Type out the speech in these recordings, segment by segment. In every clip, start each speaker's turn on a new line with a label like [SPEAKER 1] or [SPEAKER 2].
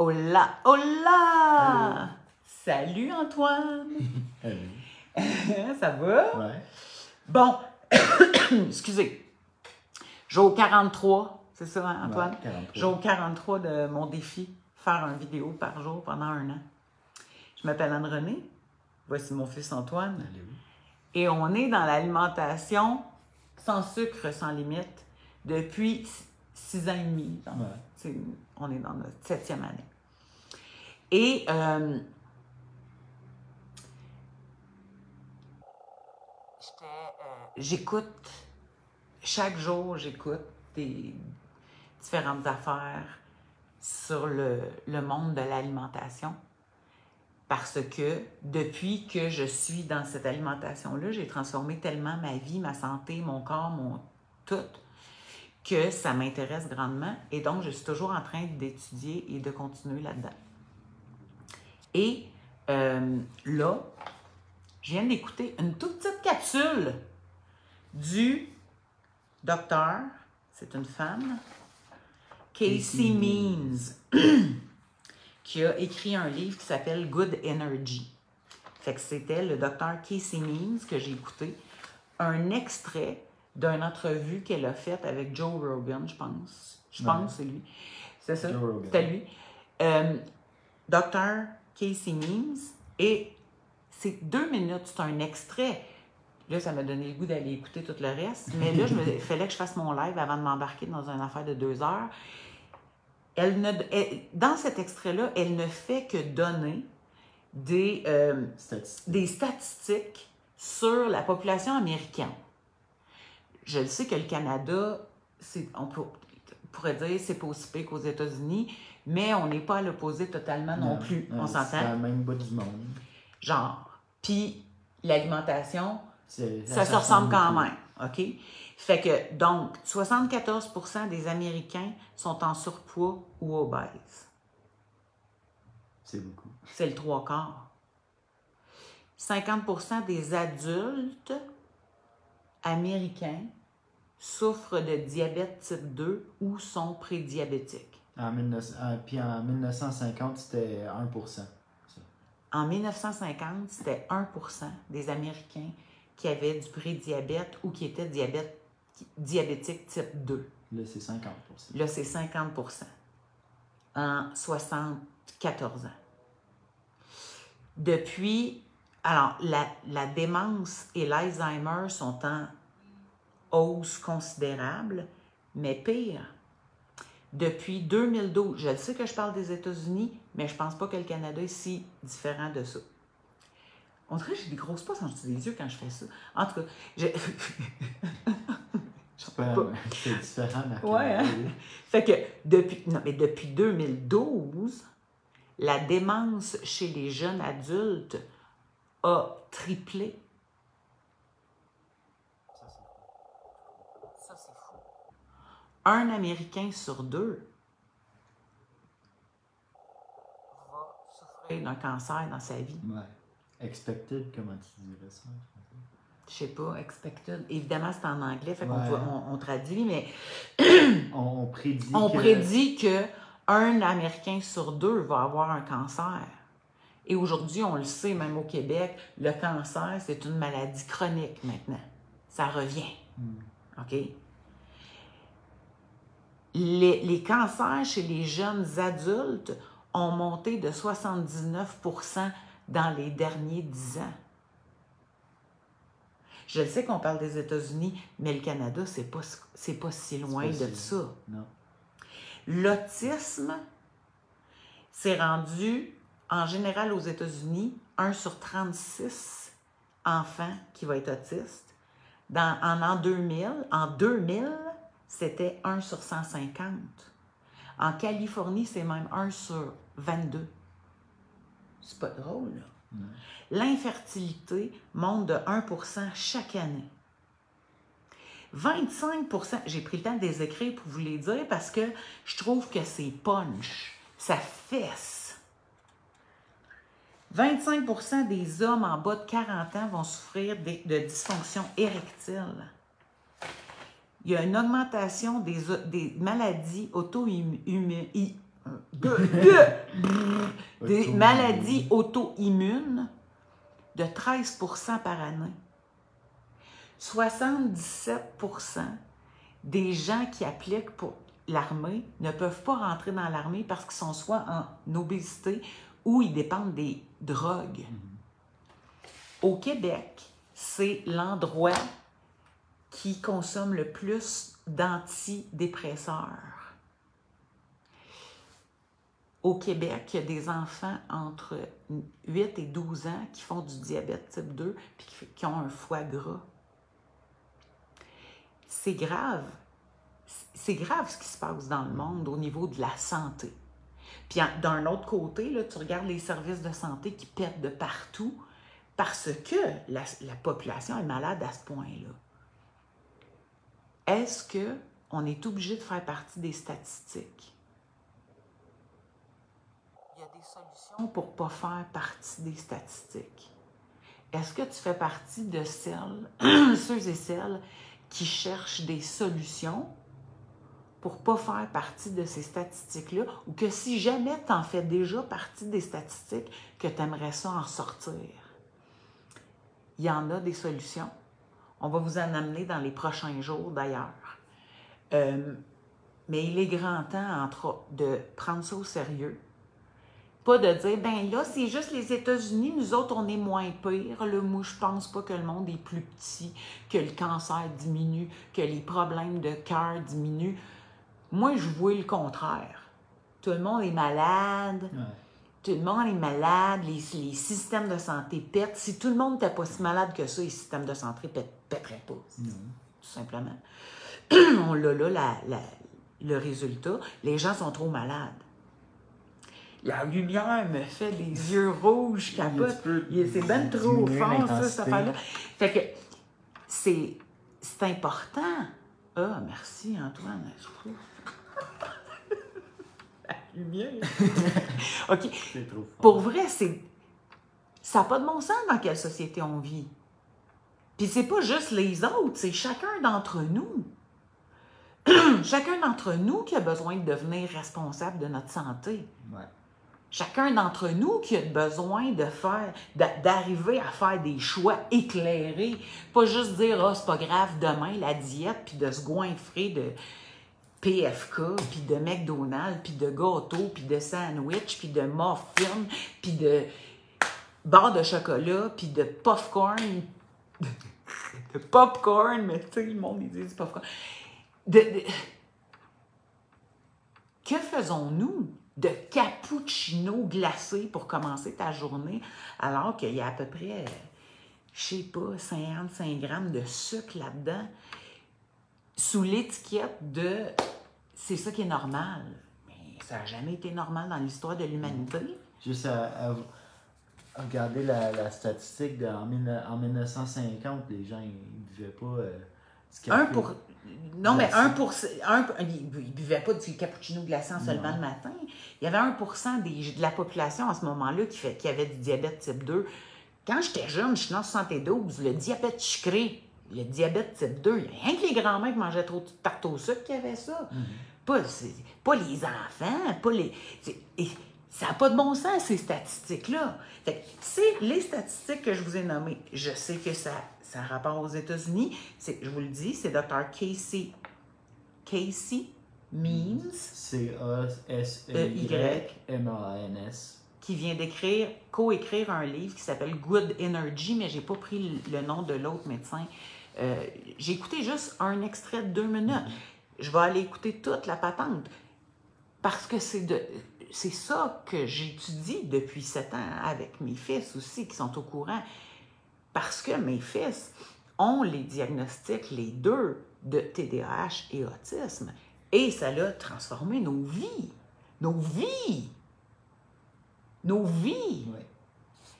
[SPEAKER 1] Hola, hola! Salut Antoine! Ça va?
[SPEAKER 2] Ouais.
[SPEAKER 1] Bon, excusez. Jour 43, c'est ça, hein, Antoine?
[SPEAKER 2] Ouais, 43.
[SPEAKER 1] Jour 43 de mon défi, faire une vidéo par jour pendant 1 an. Je m'appelle Anne-Renée, voici mon fils Antoine.
[SPEAKER 2] Allez, oui.
[SPEAKER 1] Et on est dans l'alimentation sans sucre, sans limite, depuis 6 ans et demi. Donc,
[SPEAKER 2] Ouais.
[SPEAKER 1] on est dans notre 7e année. Et j'écoute, chaque jour, j'écoute des différentes affaires sur le monde de l'alimentation. Parce que depuis que je suis dans cette alimentation-là, j'ai transformé tellement ma vie, ma santé, mon corps, mon tout, que ça m'intéresse grandement. Et donc, je suis toujours en train d'étudier et de continuer là-dedans. Et là, je viens d'écouter une toute petite capsule du docteur, c'est une femme, Casey Means, qui a écrit un livre qui s'appelle Good Energy. Fait que c'était le docteur Casey Means que j'ai écouté, un extrait d'une entrevue qu'elle a faite avec Joe Rogan, je pense. Je pense que c'est lui. C'est ça? C'était lui. Docteur Casey Means, et c'est 2 minutes, c'est un extrait. Là, ça m'a donné le goût d'aller écouter tout le reste, mais là, il fallait que je fasse mon live avant de m'embarquer dans une affaire de 2 heures. Dans cet extrait-là, elle ne fait que donner des statistiques sur la population américaine. Je le sais que le Canada, on pourrait dire c'est pas aussi pire qu'aux États-Unis, mais on n'est pas à l'opposé totalement non plus. On s'entend?
[SPEAKER 2] C'est à même bout du monde.
[SPEAKER 1] Genre. Puis l'alimentation, ça se ressemble quand même. OK? Fait que, donc, 74% des Américains sont en surpoids ou obèses.
[SPEAKER 2] C'est beaucoup.
[SPEAKER 1] C'est le 3/4. 50% des adultes américains souffrent de diabète type 2 ou sont prédiabétiques.
[SPEAKER 2] Puis en 1950, c'était 1%.
[SPEAKER 1] En 1950, c'était 1% des Américains qui avaient du prédiabète ou qui étaient diabétiques type 2.
[SPEAKER 2] Là, c'est 50%.
[SPEAKER 1] Là, c'est 50%. En 74 ans. Depuis, alors, la démence et l'Alzheimer sont en hausse considérable, mais pire, depuis 2012, je le sais que je parle des États-Unis, mais je pense pas que le Canada est si différent de ça. On dirait que j'ai des grosses passes en dessous des yeux quand je fais ça. En tout cas,
[SPEAKER 2] c'est différent, ma
[SPEAKER 1] ouais, hein? Fait que depuis 2012, la démence chez les jeunes adultes a triplé. Ça, c'est fou. Un Américain sur 2 va souffrir d'un cancer dans sa vie.
[SPEAKER 2] Ouais. Expected, comment tu dirais ça?
[SPEAKER 1] Je sais pas, expected. Évidemment, c'est en anglais, fait qu'on on traduit, mais
[SPEAKER 2] on prédit
[SPEAKER 1] prédit que un Américain sur 2 va avoir un cancer. Et aujourd'hui, on le sait, même au Québec, le cancer, c'est une maladie chronique maintenant. Ça revient. OK? Les cancers chez les jeunes adultes ont monté de 79% dans les derniers 10 ans. Je sais qu'on parle des États-Unis, mais le Canada, c'est pas si loin de ça.
[SPEAKER 2] Non.
[SPEAKER 1] L'autisme, c'est rendu, en général aux États-Unis, 1 sur 36 enfants qui va être autiste. En 2000, c'était 1 sur 150. En Californie, c'est même 1 sur 22. C'est pas drôle, là.
[SPEAKER 2] Non.
[SPEAKER 1] L'infertilité monte de 1% chaque année. 25%, j'ai pris le temps de les écrire pour vous les dire parce que je trouve que c'est punch, ça fesse. 25% des hommes en bas de 40 ans vont souffrir de dysfonction érectile. Il y a une augmentation des maladies auto-immunes des maladies auto-immunes de 13% par année. 77% des gens qui appliquent pour l'armée ne peuvent pas rentrer dans l'armée parce qu'ils sont soit en obésité ou ils dépendent des drogues. Au Québec, c'est l'endroit qui consomme le plus d'antidépresseurs. Au Québec, il y a des enfants entre 8 et 12 ans qui font du diabète type 2 et qui ont un foie gras. C'est grave. C'est grave ce qui se passe dans le monde au niveau de la santé. Puis d'un autre côté, là, tu regardes les services de santé qui pètent de partout parce que la population est malade à ce point-là. Est-ce qu'on est obligé de faire partie des statistiques? Il y a des solutions pour ne pas faire partie des statistiques. Est-ce que tu fais partie de ceux et celles qui cherchent des solutions pour ne pas faire partie de ces statistiques-là, ou que si jamais tu en fais déjà partie des statistiques, que tu aimerais ça en sortir? Il y en a des solutions. On va vous en amener dans les prochains jours, d'ailleurs. Mais il est grand temps, de prendre ça au sérieux. Pas de dire, ben là, c'est juste les États-Unis, nous autres, on est moins pire. Là, moi, je pense pas que le monde est plus petit, que le cancer diminue, que les problèmes de cœur diminuent. Moi, je vois le contraire. Tout le monde est malade. Ouais. Tout le monde est malade. Les systèmes de santé pètent. Si tout le monde n'était pas si malade que ça, les systèmes de santé ne pèteraient pas. Tout simplement. On a là le résultat. Les gens sont trop malades. La lumière me fait des yeux rouges, capote. C'est bien trop fort, ça, cette affaire-là. Fait que c'est important. Ah, merci, Antoine. Je trouve. La lumière. OK. C'est trop fort. Pour vrai, ça n'a pas de bon sens dans quelle société on vit. Puis c'est pas juste les autres, c'est chacun d'entre nous. Chacun d'entre nous qui a besoin de devenir responsable de notre santé. Ouais. Chacun d'entre nous qui a besoin d'arriver à faire des choix éclairés. Pas juste dire, c'est pas grave, demain, la diète, puis de se goinfrer de PFK, puis de McDonald's, puis de gâteaux, puis de sandwich, puis de muffins, puis de barres de chocolat, puis de popcorn. De popcorn, mais tu sais, le monde, ils disent popcorn. Que faisons-nous de cappuccino glacé pour commencer ta journée, alors qu'il y a à peu près, je sais pas, 55 grammes de sucre là-dedans, sous l'étiquette de « c'est ça qui est normal ». Mais ça n'a jamais été normal dans l'histoire de l'humanité.
[SPEAKER 2] Juste à regarder la statistique, en 1950, les gens ne vivaient pas...
[SPEAKER 1] Non, mais 1%, ils ne buvaient pas du cappuccino glaçant seulement le matin. Il y avait 1% de la population à ce moment-là qui avait du diabète type 2. Quand j'étais jeune, je suis en 72, le diabète sucré, le diabète type 2, il y a rien que les grands-mères qui mangeaient trop de tarte au sucre qui avaient ça. Pas les enfants, pas les... Ça n'a pas de bon sens, ces statistiques-là. C'est les statistiques que je vous ai nommées. Je sais que ça a rapport aux États-Unis. Je vous le dis, c'est Dr. Casey Means.
[SPEAKER 2] C-A-S-E-Y-M-A-N-S.
[SPEAKER 1] Qui vient co-écrire un livre qui s'appelle Good Energy, mais je n'ai pas pris le nom de l'autre médecin. J'ai écouté juste un extrait de 2 minutes. Je vais aller écouter toute la patente. Parce que c'est ça que j'étudie depuis 7 ans avec mes fils aussi, qui sont au courant. Parce que mes fils ont les diagnostics, les deux, de TDAH et autisme. Et ça a transformé nos vies. Nos vies! Nos vies! Oui.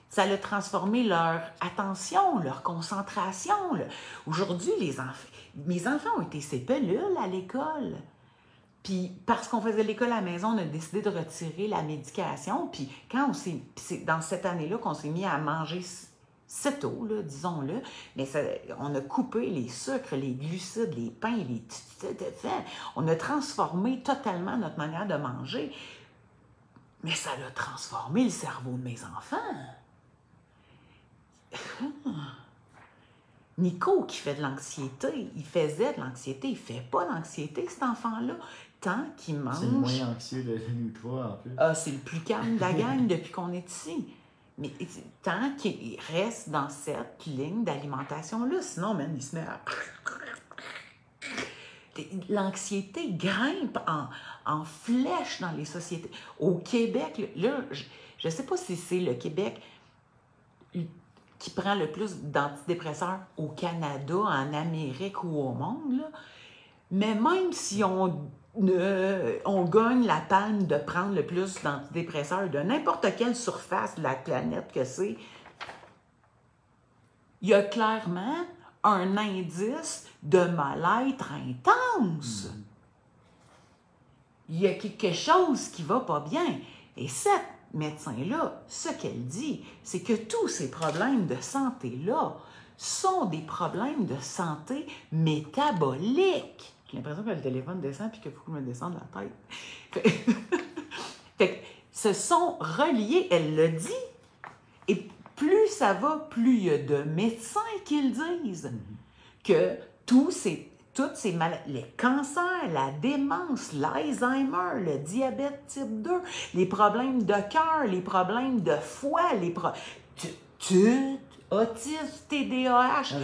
[SPEAKER 1] Ça a transformé leur attention, leur concentration. Aujourd'hui, mes enfants ont été ces pelules à l'école. Puis, parce qu'on faisait l'école à la maison, on a décidé de retirer la médication. Puis, c'est dans cette année-là qu'on s'est mis à manger c'est tôt, là, disons-le, mais on a coupé les sucres, les glucides, les pains, on a transformé totalement notre manière de manger Mais ça a transformé le cerveau de mes enfants. Nico qui fait de l'anxiété, il faisait de l'anxiété, il fait pas d'anxiété, cet enfant-là. Tant qu'il mange...
[SPEAKER 2] C'est le moins anxieux de nous trois, en plus.
[SPEAKER 1] Ah, c'est le plus calme de la gang depuis qu'on est ici. Mais tant qu'il reste dans cette ligne d'alimentation-là, sinon, même, il se met à... L'anxiété grimpe en flèche dans les sociétés. Au Québec, là, je ne sais pas si c'est le Québec qui prend le plus d'antidépresseurs au Canada, en Amérique ou au monde, là. Mais même si on gagne la palme de prendre le plus d'antidépresseurs de n'importe quelle surface de la planète que c'est, il y a clairement un indice de mal-être intense. Il y a quelque chose qui ne va pas bien. Et cette médecin-là, ce qu'elle dit, c'est que tous ces problèmes de santé-là sont des problèmes de santé métabolique. J'ai l'impression que le téléphone descend et que beaucoup me descendent la tête. Fait que ce sont reliés, elle le dit. Et plus ça va, plus il y a de médecins qui le disent. Que toutes ces maladies, les cancers, la démence, l'Alzheimer, le diabète type 2, les problèmes de cœur, les problèmes de foie, autisme, TDAH,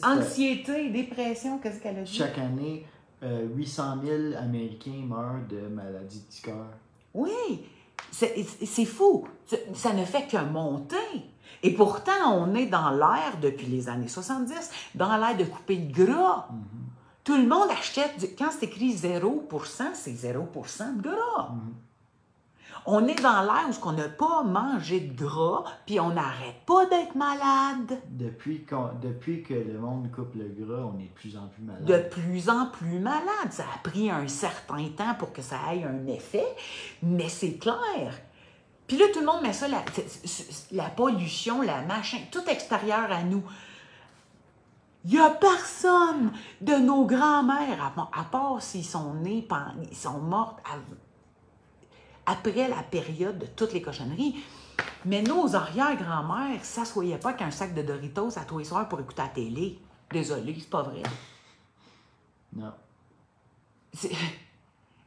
[SPEAKER 1] anxiété, dépression, qu'est-ce qu'elle a dit?
[SPEAKER 2] Chaque année, 800 000 Américains meurent de maladies du cœur.
[SPEAKER 1] Oui, c'est fou. Ça ne fait que monter. Et pourtant, on est dans l'ère, depuis les années 70, dans l'ère de couper le gras. Tout le monde achète, quand c'est écrit 0%, c'est 0% de gras. On est dans l'ère où on n'a pas mangé de gras, puis on n'arrête pas d'être malade.
[SPEAKER 2] Depuis que le monde coupe le gras, on est de plus en plus malade.
[SPEAKER 1] De plus en plus malade. Ça a pris un certain temps pour que ça ait un effet, mais c'est clair. Puis là, tout le monde met ça, la pollution, la machin, tout extérieur à nous. Il n'y a personne de nos grands-mères, à part s'ils sont nés, ils sont mortes après la période de toutes les cochonneries. Mais nos arrière-grand-mères ne s'assoyaient pas avec un sac de Doritos à tous les soirs pour écouter la télé. Désolée, c'est pas vrai.
[SPEAKER 2] Non.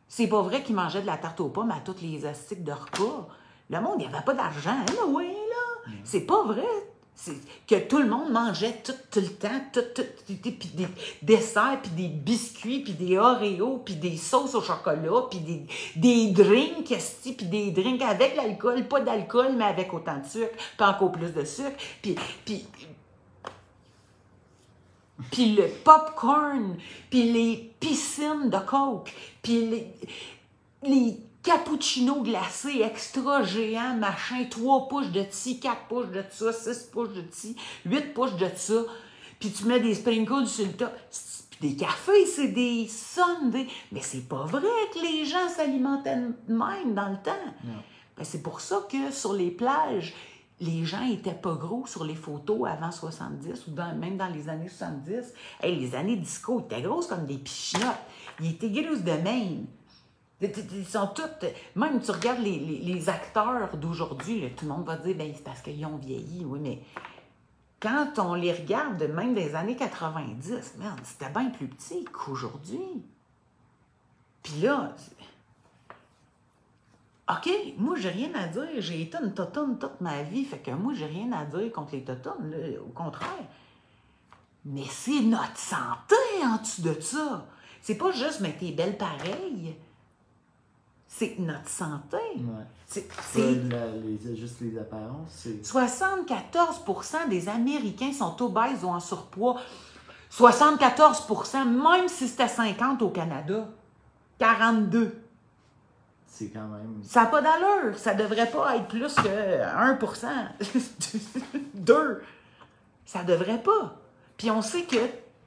[SPEAKER 1] C'est pas vrai qu'ils mangeaient de la tarte aux pommes à toutes les astiques de repas. Le monde, il n'y avait pas d'argent. Oui, là. C'est pas vrai. Que tout le monde mangeait tout le temps, puis des desserts, puis des biscuits, puis des Oreos, puis des sauces au chocolat, puis des drinks, puis des drinks avec l'alcool, pas d'alcool, mais avec autant de sucre, puis encore plus de sucre, puis le popcorn, puis les piscines de coke, puis les cappuccino glacé extra géant, machin, 3 pouces de ci, 4 pouces de ça, 6 pouces de ci, 8 pouces de ça, puis tu mets des sprinkles sur le top, puis des cafés, c'est des sundaes. Mais c'est pas vrai que les gens s'alimentaient de même dans le temps. Ben, c'est pour ça que sur les plages, les gens étaient pas gros sur les photos avant 70 ou même dans les années 70. Hey, les années disco, ils étaient grosses comme des pichinottes. Ils étaient grosses de même. Ils sont toutes... Même tu regardes les acteurs d'aujourd'hui, tout le monde va dire, ben c'est parce qu'ils ont vieilli. Oui, mais quand on les regarde, même des années 90, merde, c'était bien plus petit qu'aujourd'hui. Puis là... OK, moi, j'ai rien à dire. J'ai été une totonne toute ma vie, fait que moi, j'ai rien à dire contre les totonnes, là, au contraire. Mais c'est notre santé en dessous de ça. C'est pas juste, mais t'es belle pareille. C'est notre santé.
[SPEAKER 2] Ouais.
[SPEAKER 1] C'est
[SPEAKER 2] juste les apparences.
[SPEAKER 1] 74% des Américains sont obèses ou en surpoids. 74%, même si c'était 50 au Canada. 42.
[SPEAKER 2] C'est quand même...
[SPEAKER 1] Ça n'a pas d'allure. Ça devrait pas être plus que 1%. 2. Ça devrait pas. Puis on sait que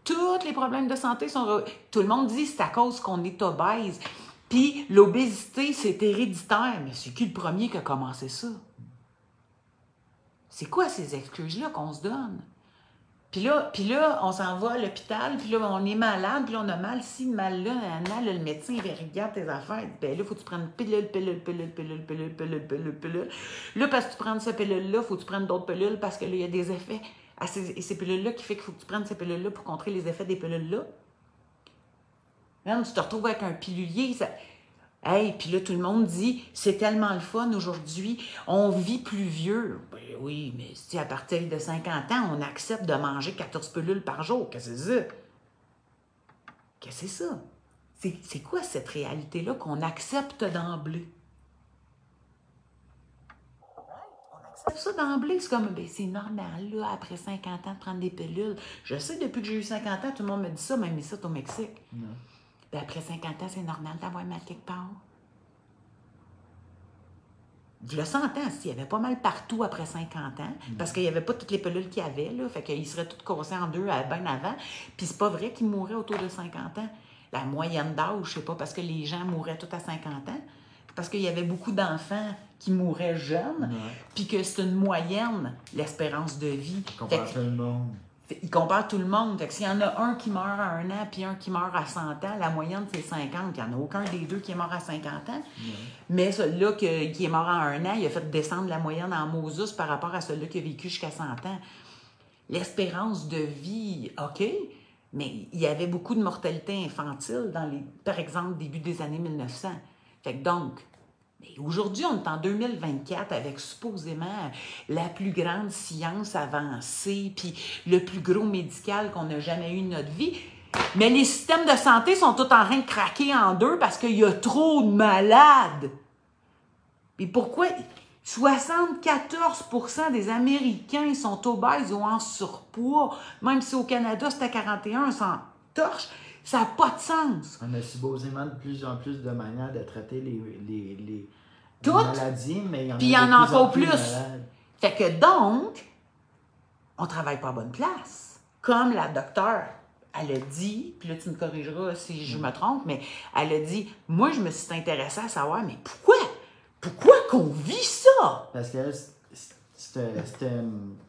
[SPEAKER 1] tous les problèmes de santé sont... Tout le monde dit que c'est à cause qu'on est obèse. Puis l'obésité, c'est héréditaire. Mais c'est qui le premier qui a commencé ça? C'est quoi ces excuses-là qu'on se donne? Puis là, on s'en va à l'hôpital, puis là, on est malade, puis là, on a mal ci, mal là, là, le médecin, il regarde tes affaires, il dit, ben là, faut que tu prennes pilule. Là, parce que tu prends cette pilule-là, faut que tu prennes d'autres pilules, parce que là, il y a des effets à ces pilules-là qui fait qu'il faut que tu prennes ces pilules-là pour contrer les effets des pilules-là. Même, tu te retrouves avec un pilulier, ça... Hey, puis là, tout le monde dit, c'est tellement le fun aujourd'hui, on vit plus vieux. Ben oui, mais si à partir de 50 ans, on accepte de manger 14 pilules par jour, qu'est-ce que c'est ça? Qu'est-ce que c'est ça? C'est quoi cette réalité-là qu'on accepte d'emblée? On accepte ça d'emblée, c'est comme, ben c'est normal, là, après 50 ans, de prendre des pilules. Je sais, depuis que j'ai eu 50 ans, tout le monde me dit ça, même ici, au Mexique. Non. Ben après 50 ans, c'est normal d'avoir mal quelque part. Je le sentais, s'il y avait pas mal partout après 50 ans, parce qu'il n'y avait pas toutes les pilules qu'il y avait, là, fait qu'ils seraient tous cassés en deux bien avant. Puis c'est pas vrai qu'ils mouraient autour de 50 ans. La moyenne d'âge, je sais pas, parce que les gens mouraient tous à 50 ans, parce qu'il y avait beaucoup d'enfants qui mouraient jeunes, puis que c'est une moyenne, l'espérance de vie.
[SPEAKER 2] Comparé tout le monde.
[SPEAKER 1] Il compare tout le monde. Fait que s'il y en a un qui meurt à 1 an puis un qui meurt à 100 ans, la moyenne, c'est 50. Il n'y en a aucun des deux qui est mort à 50 ans. Mais celui-là qui est mort à 1 an, il a fait descendre la moyenne en Moses par rapport à celui-là qui a vécu jusqu'à 100 ans. L'espérance de vie, OK, mais il y avait beaucoup de mortalité infantile dans les, par exemple, début des années 1900. Fait que donc, aujourd'hui, on est en 2024 avec supposément la plus grande science avancée, puis le plus gros médical qu'on a jamais eu de notre vie. Mais les systèmes de santé sont tous en train de craquer en deux parce qu'il y a trop de malades. Et pourquoi 74% des Américains sont obèses ou en surpoids, même si au Canada c'était 41, sans torche, ça n'a pas de sens.
[SPEAKER 2] On a supposément de plus en plus de manières de traiter les
[SPEAKER 1] maladies,
[SPEAKER 2] mais il y en a,
[SPEAKER 1] puis il y en a encore plus.
[SPEAKER 2] Malades.
[SPEAKER 1] Fait que donc, on travaille pas à bonne place. Comme la docteure, elle a dit, puis là tu me corrigeras si je me trompe, mais elle a dit, moi je me suis intéressée à savoir, mais pourquoi qu'on vit ça?
[SPEAKER 2] Parce qu'elle, c'était,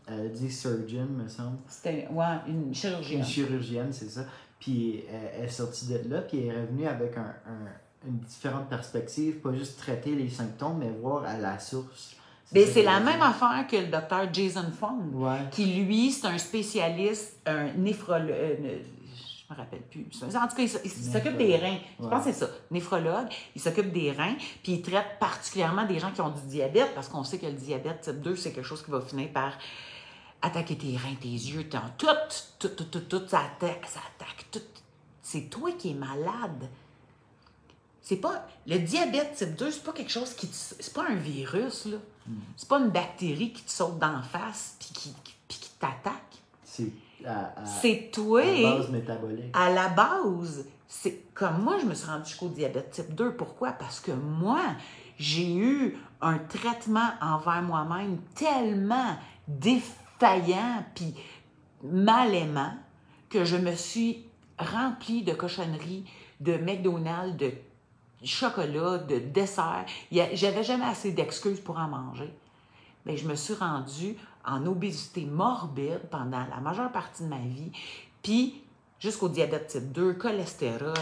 [SPEAKER 2] elle a dit surgeon, me semble.
[SPEAKER 1] C'était, une chirurgienne.
[SPEAKER 2] Une chirurgienne, c'est ça. Puis elle est sortie de là, puis elle est revenue avec une différente perspective, pas juste traiter les symptômes, mais voir à la source.
[SPEAKER 1] C'est la même affaire que le docteur Jason Fung, qui lui, c'est un spécialiste, un néphrologue, je me rappelle plus. En tout cas, il s'occupe des reins. Je pense que c'est ça, néphrologue. Il s'occupe des reins, puis il traite particulièrement des gens qui ont du diabète, parce qu'on sait que le diabète type 2, c'est quelque chose qui va finir par attaquer tes reins, tes yeux, tout, ça attaque, tout. C'est toi qui es malade. C'est pas... Le diabète type 2, c'est pas quelque chose qui... C'est pas un virus, là. C'est pas une bactérie qui te saute d'en face puis qui t'attaque. C'est toi...
[SPEAKER 2] À la base métabolique.
[SPEAKER 1] À la base, c'est... Comme moi, je me suis rendue jusqu'au diabète type 2. Pourquoi? Parce que moi, j'ai eu un traitement envers moi-même tellement défaillant puis mal aimant que je me suis remplie de cochonneries, de McDonald's, de chocolat, de dessert. J'avais jamais assez d'excuses pour en manger. Mais je me suis rendue en obésité morbide pendant la majeure partie de ma vie, puis jusqu'au diabète type 2, cholestérol.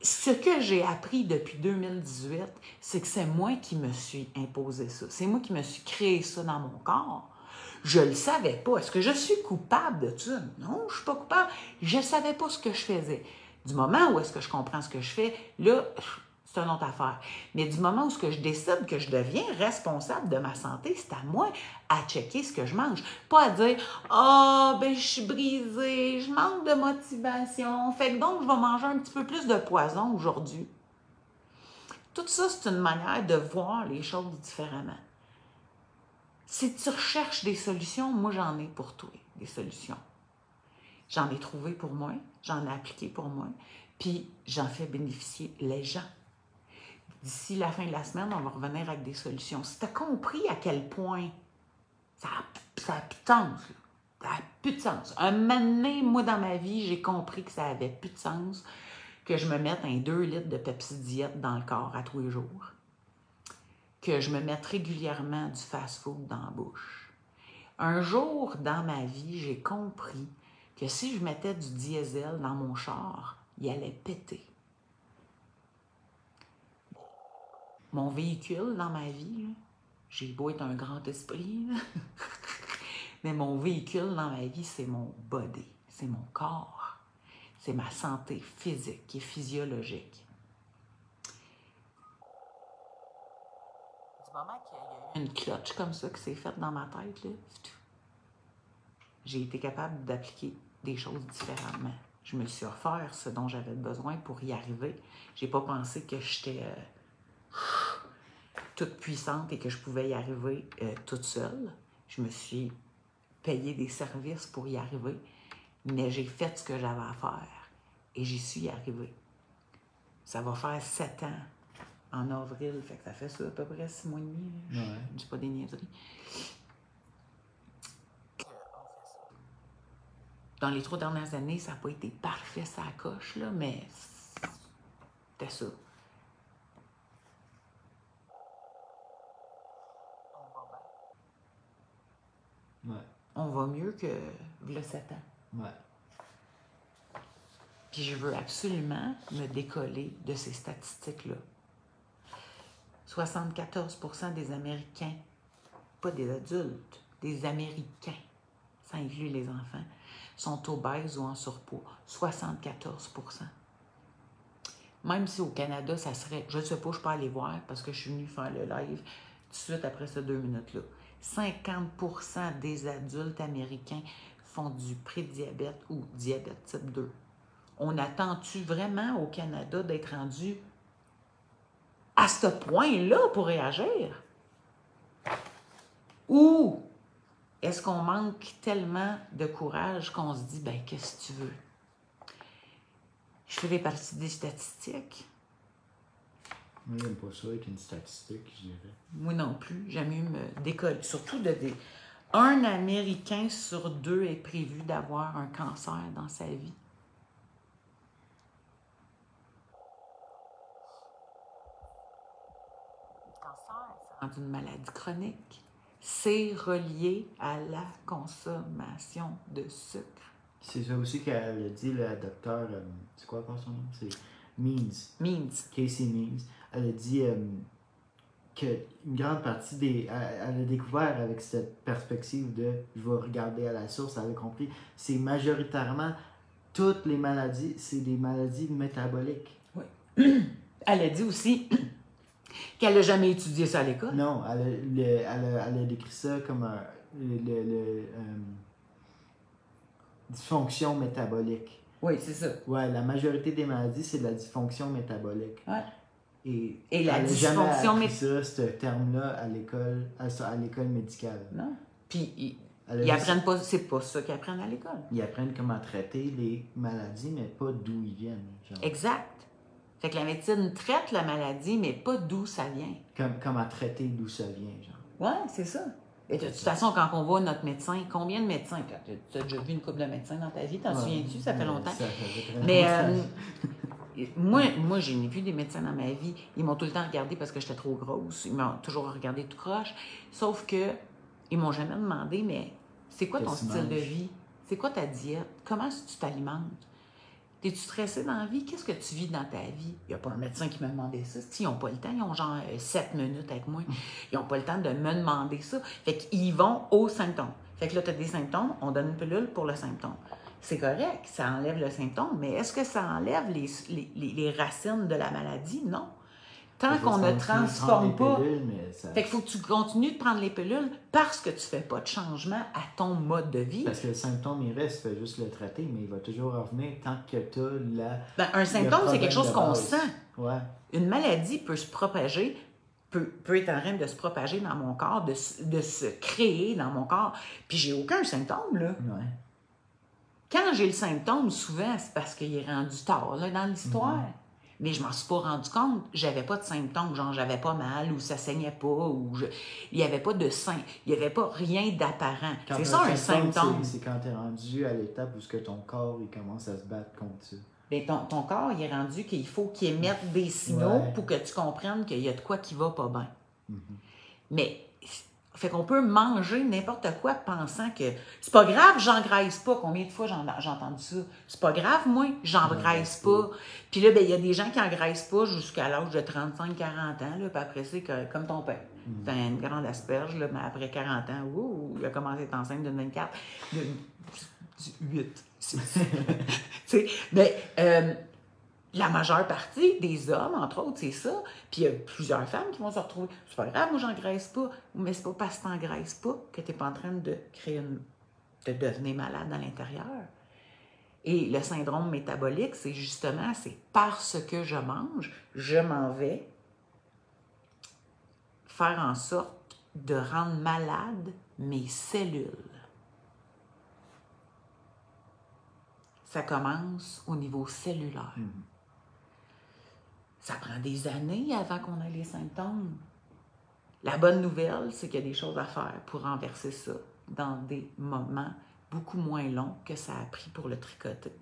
[SPEAKER 1] Ce que j'ai appris depuis 2018, c'est que c'est moi qui me suis imposé ça. C'est moi qui me suis créé ça dans mon corps. Je le savais pas. Est-ce que je suis coupable de ça? Non, je suis pas coupable. Je savais pas ce que je faisais. Du moment où est-ce que je comprends ce que je fais, là, c'est une autre affaire. Mais du moment où je décide que je deviens responsable de ma santé, c'est à moi à checker ce que je mange. Pas à dire « Ah, ben je suis brisée, je manque de motivation, fait que donc je vais manger un petit peu plus de poison aujourd'hui. » Tout ça, c'est une manière de voir les choses différemment. Si tu recherches des solutions, moi j'en ai pour toi, des solutions. J'en ai trouvé pour moi, j'en ai appliqué pour moi, puis j'en fais bénéficier les gens. D'ici la fin de la semaine, on va revenir avec des solutions. Si tu as compris à quel point ça a plus de sens, ça n'a plus de sens. Un moment donné, moi, dans ma vie, j'ai compris que ça avait plus de sens que je me mette un 2 litres de Pepsi Diète dans le corps à tous les jours. Que je me mette régulièrement du fast-food dans la bouche. Un jour dans ma vie, j'ai compris que si je mettais du diesel dans mon char, il allait péter. Mon véhicule dans ma vie, là, j'ai beau être un grand esprit, là, mais mon véhicule dans ma vie, c'est mon body, c'est mon corps, c'est ma santé physique et physiologique. Du moment qu'il y a eu une cloche comme ça qui s'est faite dans ma tête, là, j'ai été capable d'appliquer des choses différemment. Je me suis offert ce dont j'avais besoin pour y arriver. J'ai pas pensé que j'étais toute puissante et que je pouvais y arriver toute seule. Je me suis payé des services pour y arriver, mais j'ai fait ce que j'avais à faire et j'y suis arrivée. Ça va faire 7 ans en avril, fait que ça fait ça à peu près 6 mois et demi. Je ne dis pas des niaiseries. Dans les 3 dernières années, ça n'a pas été parfait, ça coche, là, mais c'était ça.
[SPEAKER 2] Ouais.
[SPEAKER 1] On va mieux que le 7 ans.
[SPEAKER 2] Ouais.
[SPEAKER 1] Puis je veux absolument me décoller de ces statistiques-là. 74% des Américains, pas des adultes, des Américains, ça inclut les enfants, sont obèses ou en surpoids. 74%. Même si au Canada, ça serait, je ne sais pas, je peux aller voir parce que je suis venue faire le live tout de suite après ces 2 minutes-là. 50% des adultes américains font du prédiabète ou diabète type 2. On attend-tu vraiment au Canada d'être rendu à ce point-là pour réagir? Ou est-ce qu'on manque tellement de courage qu'on se dit, ben qu'est-ce que tu veux? Je fais partie des statistiques.
[SPEAKER 2] Moi, j'aime pas ça être une statistique, je dirais.
[SPEAKER 1] Moi non plus. J'aime mieux me décoller. Surtout un Américain sur 2 est prévu d'avoir un cancer dans sa vie. Le cancer, c'est une maladie chronique. C'est relié à la consommation de sucre.
[SPEAKER 2] C'est ça aussi qu'elle a dit, la docteur, c'est quoi encore son nom? C'est Means. Casey Means. Elle a dit qu'une grande partie elle a découvert avec cette perspective de je vais regarder à la source, elle a compris, c'est majoritairement toutes les maladies, c'est des maladies métaboliques.
[SPEAKER 1] Oui. Elle a dit aussi qu'elle n'a jamais étudié ça à l'école.
[SPEAKER 2] Non, elle a décrit ça comme dysfonction métabolique.
[SPEAKER 1] Oui, c'est ça.
[SPEAKER 2] Ouais, la majorité des maladies, c'est de la dysfonction métabolique.
[SPEAKER 1] Ouais.
[SPEAKER 2] Et
[SPEAKER 1] la dysfonction métabolique.
[SPEAKER 2] Ce terme-là à l'école médicale.
[SPEAKER 1] Non. Puis ils apprennent pas, c'est pas ça qu'ils apprennent à l'école.
[SPEAKER 2] Ils apprennent comment traiter les maladies, mais pas d'où ils viennent. Genre.
[SPEAKER 1] Exact. Fait que la médecine traite la maladie, mais pas d'où ça vient.
[SPEAKER 2] Comment traiter d'où ça vient, genre.
[SPEAKER 1] Ouais, c'est ça. Et de toute façon, quand on voit notre médecin, combien de médecins? Tu as déjà vu une couple de médecins dans ta vie, t'en souviens-tu? Ça fait longtemps.
[SPEAKER 2] Ça fait très
[SPEAKER 1] mais
[SPEAKER 2] longtemps.
[SPEAKER 1] moi, j'ai vu des médecins dans ma vie. Ils m'ont tout le temps regardé parce que j'étais trop grosse. Ils m'ont toujours regardé tout croche. Sauf que ils m'ont jamais demandé, mais c'est quoi ton style de vie? C'est quoi ta diète? Comment tu t'alimentes? T'es-tu stressé dans la vie? Qu'est-ce que tu vis dans ta vie? Il n'y a pas un médecin qui m'a demandé ça. Ils n'ont pas le temps. Ils ont genre 7 minutes avec moi. Ils n'ont pas le temps de me demander ça. Fait qu'ils vont aux symptômes. Fait que là, tu as des symptômes, on donne une pilule pour le symptôme. C'est correct, ça enlève le symptôme, mais est-ce que ça enlève les racines de la maladie? Non. Tant qu'on ne transforme pas. Fait qu'il faut que tu continues de prendre les pilules parce que tu ne fais pas de changement à ton mode de vie.
[SPEAKER 2] Parce que le symptôme, il reste, tu fais juste le traiter, mais il va toujours revenir tant que tu as
[SPEAKER 1] un symptôme, c'est quelque chose qu'on sent.
[SPEAKER 2] Ouais.
[SPEAKER 1] Une maladie peut se propager, peut être en train de se propager dans mon corps, de se créer dans mon corps. Puis j'ai aucun symptôme, là.
[SPEAKER 2] Ouais.
[SPEAKER 1] Quand j'ai le symptôme, souvent, c'est parce qu'il est rendu tard là, dans l'histoire. Mais je m'en suis pas rendu compte. J'avais pas de symptômes, genre j'avais pas mal ou ça saignait pas ou il y avait pas de il y avait pas rien d'apparent. C'est ça un symptôme.
[SPEAKER 2] C'est quand tu es rendu à l'étape où ton corps il commence à se battre contre ça.
[SPEAKER 1] Bien, ton corps il est rendu qu'il faut qu'il émette des signaux pour que tu comprennes qu'il y a de quoi qui va pas bien. Mais Fait qu'on peut manger n'importe quoi pensant que c'est pas grave, j'engraisse pas. Combien de fois j'ai entendu ça? C'est pas grave, moi, j'engraisse pas. Puis là, ben, il y a des gens qui engraissent pas jusqu'à l'âge de 35-40 ans, là, puis après, c'est comme ton père. T'as une grande asperge, là, mais après 40 ans, il a commencé à être enceinte de 24, de 8. Tu sais, mais la majeure partie des hommes, entre autres, c'est ça. Puis il y a plusieurs femmes qui vont se retrouver. C'est pas grave, moi, j'engraisse pas. Mais c'est pas parce que t'engraisses pas que t'es pas en train de de devenir malade à l'intérieur. Et le syndrome métabolique, c'est justement, c'est parce que je mange, je m'en vais faire en sorte de rendre malade mes cellules. Ça commence au niveau cellulaire. Ça prend des années avant qu'on ait les symptômes. La bonne nouvelle, c'est qu'il y a des choses à faire pour renverser ça dans des moments beaucoup moins longs que ça a pris pour le tricoter.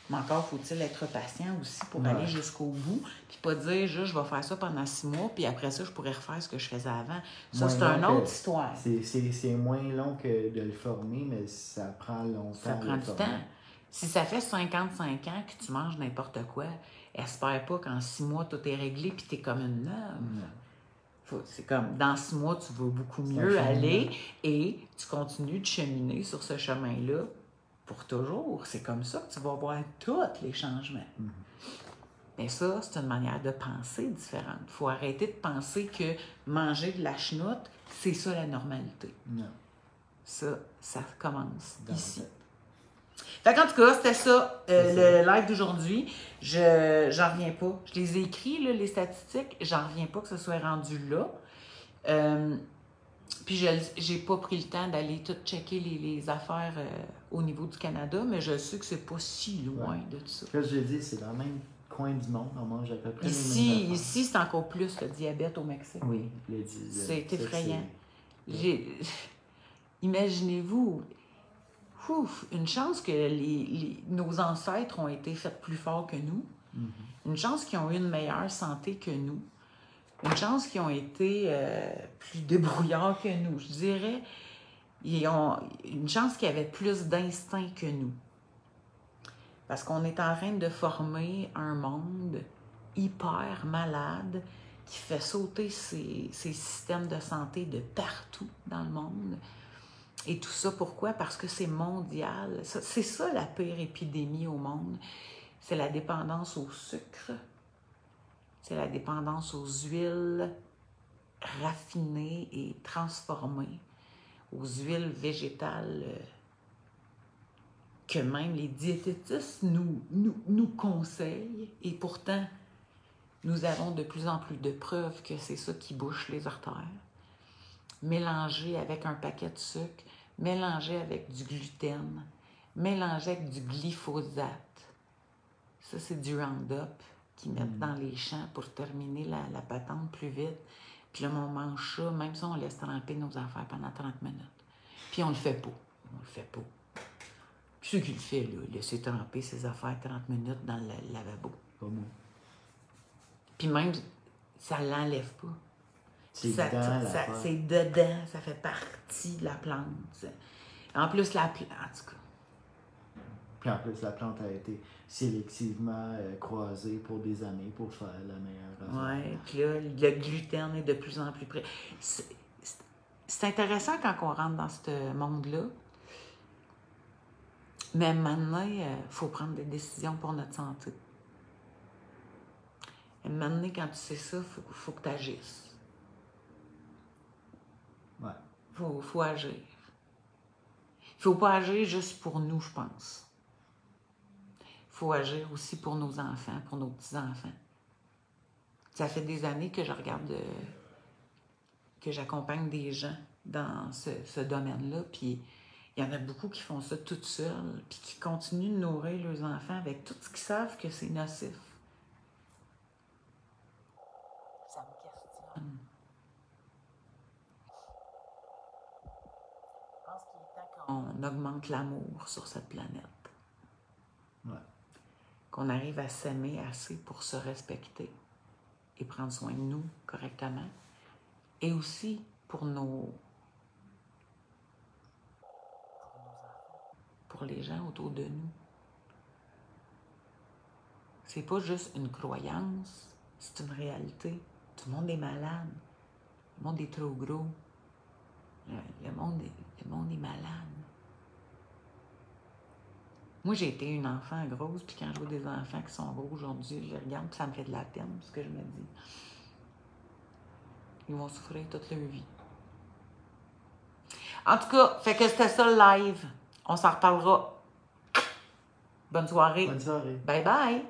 [SPEAKER 1] Mais encore, faut-il être patient aussi pour aller jusqu'au bout, puis pas dire juste je vais faire ça pendant 6 mois, puis après ça, je pourrais refaire ce que je faisais avant. Ça, c'est une autre histoire.
[SPEAKER 2] C'est moins long que de le former, mais ça prend longtemps.
[SPEAKER 1] Ça prend du temps. Si ça fait 55 ans que tu manges n'importe quoi, espère pas qu'en 6 mois, tout est réglé puis tu es comme une neuve. C'est comme, dans 6 mois, tu vas beaucoup mieux aller et tu continues de cheminer sur ce chemin-là pour toujours. C'est comme ça que tu vas voir tous les changements. Mais ça, c'est une manière de penser différente. Il faut arrêter de penser que manger de la chenoute, c'est ça la normalité.
[SPEAKER 2] Non.
[SPEAKER 1] Ça commence ici. Fait qu'en tout cas, c'était ça, le live d'aujourd'hui. J'en reviens pas. Je les ai écrits, là, les statistiques. J'en reviens pas que ce soit rendu là. Puis j'ai pas pris le temps d'aller tout checker les affaires au niveau du Canada, mais je sais que c'est pas si loin de tout ça.
[SPEAKER 2] Ce que j'ai dit, c'est dans le même coin du monde. On mange à peu près
[SPEAKER 1] ici, les mêmes affaires. Ici, c'est encore plus le diabète au Mexique.
[SPEAKER 2] Oui,
[SPEAKER 1] c'est effrayant. Imaginez-vous... une chance que nos ancêtres ont été faits plus forts que nous. Une chance qu'ils ont eu une meilleure santé que nous. Une chance qu'ils ont été plus débrouillards que nous. Je dirais, une chance qu'ils avaient plus d'instinct que nous. Parce qu'on est en train de former un monde hyper malade qui fait sauter ces systèmes de santé de partout dans le monde. Et tout ça, pourquoi? Parce que c'est mondial. C'est ça la pire épidémie au monde. C'est la dépendance au sucre. C'est la dépendance aux huiles raffinées et transformées. Aux huiles végétales que même les diététistes nous conseillent. Et pourtant, nous avons de plus en plus de preuves que c'est ça qui bouche les artères. Mélangé avec un paquet de sucre, mélangé avec du gluten, mélangé avec du glyphosate. Ça, c'est du Roundup qu'ils mettent dans les champs pour terminer la patente plus vite. Puis là, on mange ça, même si on laisse tremper nos affaires pendant 30 minutes. Puis on le fait pas. On le fait pas. Puis ceux qui le font, là, laisser tremper ses affaires 30 minutes dans le lavabo.
[SPEAKER 2] Pas moi.
[SPEAKER 1] Puis même, ça l'enlève pas.
[SPEAKER 2] C'est
[SPEAKER 1] dedans, ça fait partie de la plante. En plus, en tout cas.
[SPEAKER 2] Puis en plus, la plante a été sélectivement croisée pour des années pour faire la meilleure affaire.
[SPEAKER 1] Oui, puis là, le gluten est de plus en plus près. C'est intéressant quand on rentre dans ce monde-là. Mais maintenant, il faut prendre des décisions pour notre santé. Et maintenant, quand tu sais ça, il faut que tu agisses.
[SPEAKER 2] Ouais.
[SPEAKER 1] Faut agir. Il faut pas agir juste pour nous, je pense. Il faut agir aussi pour nos enfants, pour nos petits-enfants. Ça fait des années que je regarde, que j'accompagne des gens dans ce domaine-là, puis il y en a beaucoup qui font ça toutes seules, puis qui continuent de nourrir leurs enfants avec tout ce qu'ils savent que c'est nocif. Ça me questionne. Je pense qu'il est temps qu'on augmente l'amour sur cette planète.
[SPEAKER 2] Ouais.
[SPEAKER 1] Qu'on arrive à s'aimer assez pour se respecter et prendre soin de nous correctement. Et aussi pour les gens autour de nous. C'est pas juste une croyance, c'est une réalité. Tout le monde est malade. Le monde est trop gros. Le monde est malade. Moi, j'ai été une enfant grosse, puis quand je vois des enfants qui sont gros aujourd'hui, je les regarde, puis ça me fait de la peine, ce que je me dis. Ils vont souffrir toute leur vie. En tout cas, fait que c'était ça le live. On s'en reparlera. Bonne soirée.
[SPEAKER 2] Bonne soirée.
[SPEAKER 1] Bye bye.